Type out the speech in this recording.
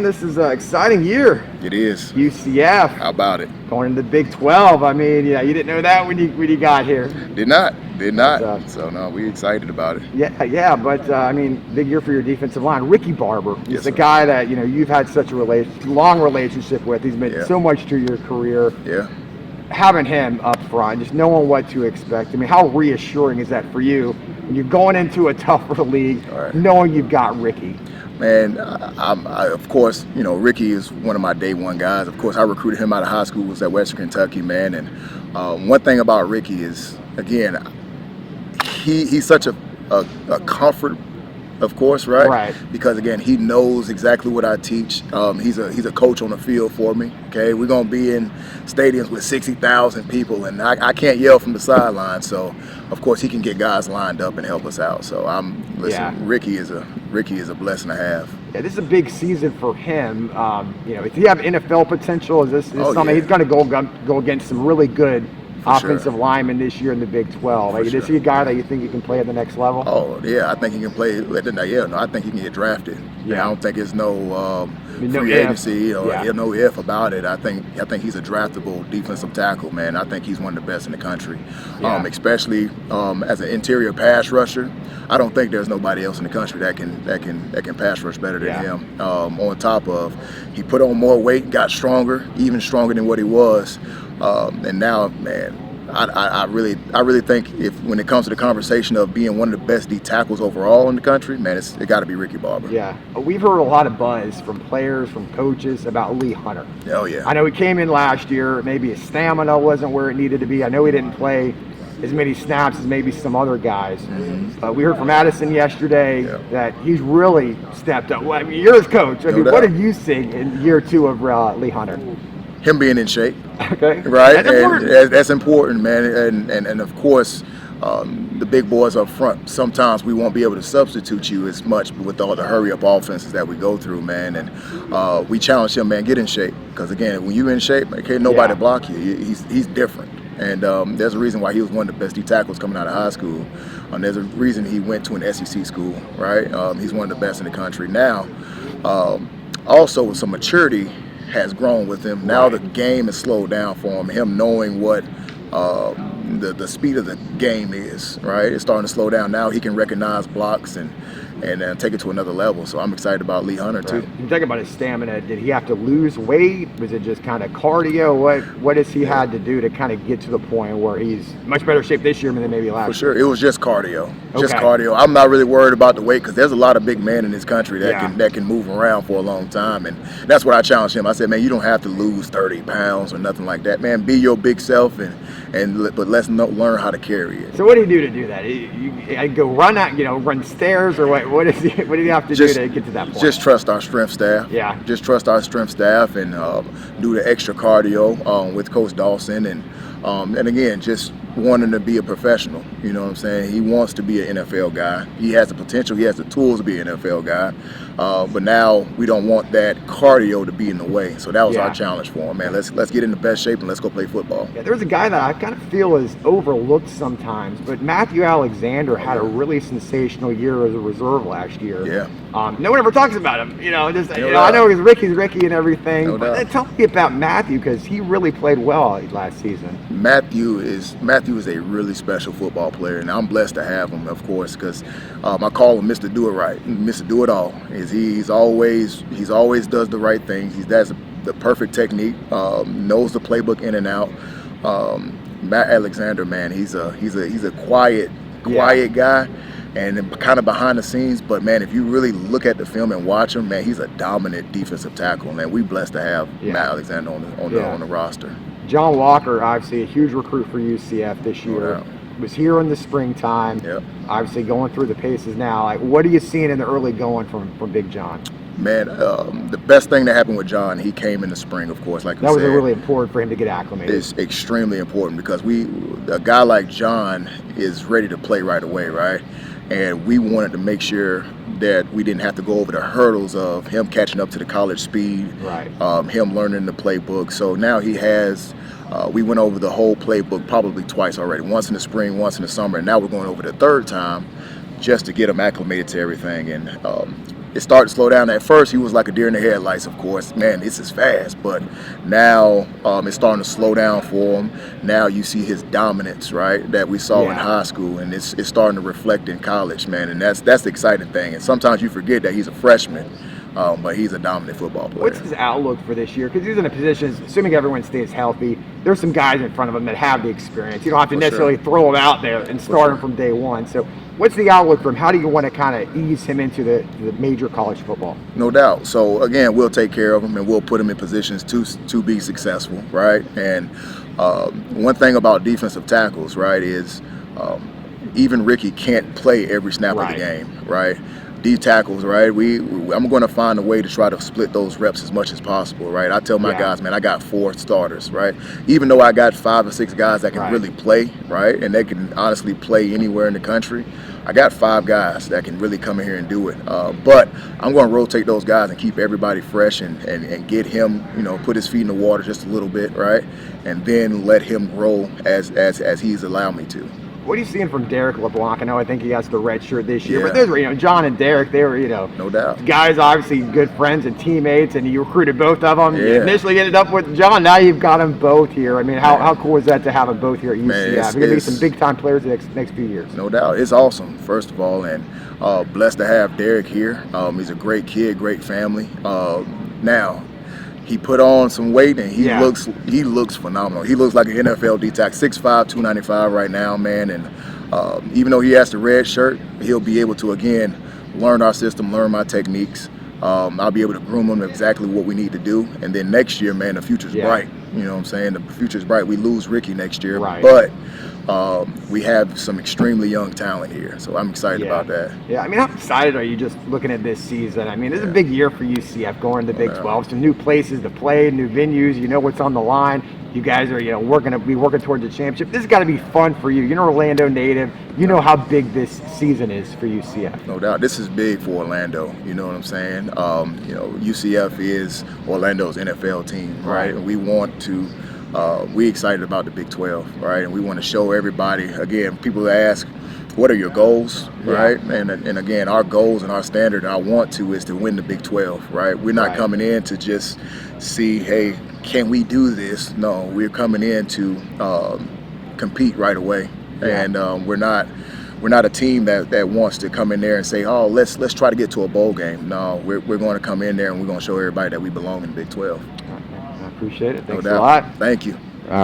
man, this is an exciting year. It is. UCF. How about it? Going into the Big 12. I mean, you didn't know that when you got here. Did not. But, So, no, we excited about it. Yeah, but I mean, big year for your defensive line. Ricky Barber is Yes, the sir. guy that, you've had such a long relationship with. He's meant so much to your career. Yeah. Having him up front, just knowing what to expect. I mean, how reassuring is that for you when you're going into a tougher league, knowing you've got Ricky? Man, of course, Ricky is one of my day one guys. Of course, I recruited him out of high school, was at Western Kentucky, man. And one thing about Ricky is, again, he's such a comfort, of course, right? Right. Because again, he knows exactly what I teach. He's a coach on the field for me. Okay, we're gonna be in stadiums with 60,000 people, and I can't yell from the sideline. So, of course, he can get guys lined up and help us out. So Ricky is a blessing to have. Yeah, this is a big season for him. Does he have NFL potential? Is this something he's going to go against some really good offensive linemen this year in the Big 12? Is he a guy that you think he can play at the next level? Oh yeah, I think he can play. I think he can get drafted. Yeah. I don't think it's no free agency or no if about it. I think he's a draftable defensive tackle, man. I think he's one of the best in the country, especially as an interior pass rusher. I don't think there's nobody else in the country that can pass rush better than him. On top of, he put on more weight, got stronger, even stronger than what he was, and now, man, I really think when it comes to the conversation of being one of the best D tackles overall in the country, man, it got to be Ricky Barber. Yeah, we've heard a lot of buzz from players, from coaches about Lee Hunter. Oh yeah. I know he came in last year. Maybe his stamina wasn't where it needed to be. I know he didn't play as many snaps as maybe some other guys. We heard from Addison yesterday that he's really stepped up. Well, I mean, you're his coach. I mean, what have you seen in year 2 of Lee Hunter? Him being in shape. Okay. Right? That's important, man. And of course, the big boys up front, sometimes we won't be able to substitute you as much with all the hurry-up offenses that we go through, man. And we challenge him, man, get in shape. Because, again, when you're in shape, can't nobody block you. He's different. And there's a reason why he was one of the best D tackles coming out of high school. There's a reason he went to an SEC school, right? He's one of the best in the country. Now, also some maturity has grown with him. Now the game has slowed down for him. Him knowing what the speed of the game is, right? It's starting to slow down. Now he can recognize blocks and take it to another level. So I'm excited about Lee Hunter too. You talk about his stamina. Did he have to lose weight? Was it just kind of cardio? What has he had to do to kind of get to the point where he's much better shape this year than maybe last year? For sure, it was just cardio. Just cardio. I'm not really worried about the weight because there's a lot of big men in this country that can move around for a long time, and that's what I challenged him. I said, man, you don't have to lose 30 pounds or nothing like that, man. Be your big self, but let's learn how to carry it. So what do you do to do that? You go run out, run stairs, or what? What does he have to do to get to that point? Just trust our strength staff. Yeah. Just trust our strength staff and do the extra cardio with Coach Dawson and again, just wanting to be a professional. You know what I'm saying? He wants to be an NFL guy. He has the potential. He has the tools to be an NFL guy. But now we don't want that cardio to be in the way. So that was our challenge for him, man. Let's get in the best shape and let's go play football. Yeah, there's a guy that I kind of feel is overlooked sometimes, but Matthew Alexander had a really sensational year as a reserve last year. Yeah. No one ever talks about him. I know Ricky's Ricky and everything. No doubt. But tell me about Matthew because he really played well last season. Matthew is a really special football player, and I'm blessed to have him, of course, because I call him Mr. Do It Right, Mr. Do It All. He's always does the right things. He does the perfect technique, knows the playbook in and out. Matt Alexander, man, he's a quiet guy. And kind of behind the scenes, but man, if you really look at the film and watch him, man, he's a dominant defensive tackle, man. We're blessed to have Matt Alexander on the roster. John Walker, obviously a huge recruit for UCF this year. Was here in the springtime. Yep. Obviously going through the paces now. What are you seeing in the early going from Big John? Man, the best thing that happened with John, he came in the spring, of course, like you said. That was really important for him to get acclimated. It's extremely important because a guy like John is ready to play right away, right? And we wanted to make sure that we didn't have to go over the hurdles of him catching up to the college speed, him learning the playbook. So now he has, we went over the whole playbook probably twice already, once in the spring, once in the summer, and now we're going over the third time just to get him acclimated to everything. And it started to slow down. At first, he was like a deer in the headlights, of course. Man, this is fast. But now it's starting to slow down for him. Now you see his dominance, right, that we saw in high school, and it's starting to reflect in college, man. And that's the exciting thing. And sometimes you forget that he's a freshman, but he's a dominant football player. What's his outlook for this year? Because he's in a position, assuming everyone stays healthy, there's some guys in front of him that have the experience. You don't have to necessarily throw him out there and start him from day one. So what's the outlook for him? How do you want to kind of ease him into the major college football? No doubt. So, again, we'll take care of him, and we'll put him in positions to be successful, right? And one thing about defensive tackles, right, is even Ricky can't play every snap of the game, right? D tackles, right? I'm going to find a way to try to split those reps as much as possible, right? I tell my guys, man, I got 4 starters, right? Even though I got 5 or 6 guys that can really play, right, and they can honestly play anywhere in the country, I got 5 guys that can really come in here and do it. But I'm going to rotate those guys and keep everybody fresh and get him, put his feet in the water just a little bit, right? And then let him grow as he's allowed me to. What are you seeing from Derek LeBlanc? I think he has the red shirt this year, but those were, John and Derek, they were, no doubt, guys obviously good friends and teammates, and you recruited both of them. You initially ended up with John, now you've got them both here. How cool is that to have them both here at UCF? You're going to be some big-time players the next few years. No doubt. It's awesome, first of all, and blessed to have Derek here. He's a great kid, great family. Now, he put on some weight, and he looks phenomenal. He looks like an NFL D-tack, 6'5", 295 right now, man. And even though he has the red shirt, he'll be able to, again, learn our system, learn my techniques. I'll be able to groom him exactly what we need to do. And then next year, man, the future's bright. You know what I'm saying? The future's bright. We lose Ricky next year, but we have some extremely young talent here, so I'm excited about that. Yeah, how excited are you just looking at this season? This is a big year for UCF, going to the Big 12, some new places to play, new venues. You know what's on the line. You guys are, going to be working towards a championship. This has got to be fun for you. You're an Orlando native. You know how big this season is for UCF. No doubt. This is big for Orlando. You know what I'm saying? UCF is Orlando's NFL team, right? And we want to we're excited about the Big 12, right? And we want to show everybody, again, people ask, what are your goals, right? And again, our goals and our standard, and our want to, is to win the Big 12, right? We're not coming in to just see, hey, can we do this? No, we're coming in to compete right away. And we're not a team that wants to come in there and say, oh, let's try to get to a bowl game. No, we're going to come in there and we're going to show everybody that we belong in the Big 12. I appreciate it. Thanks a lot. Thank you.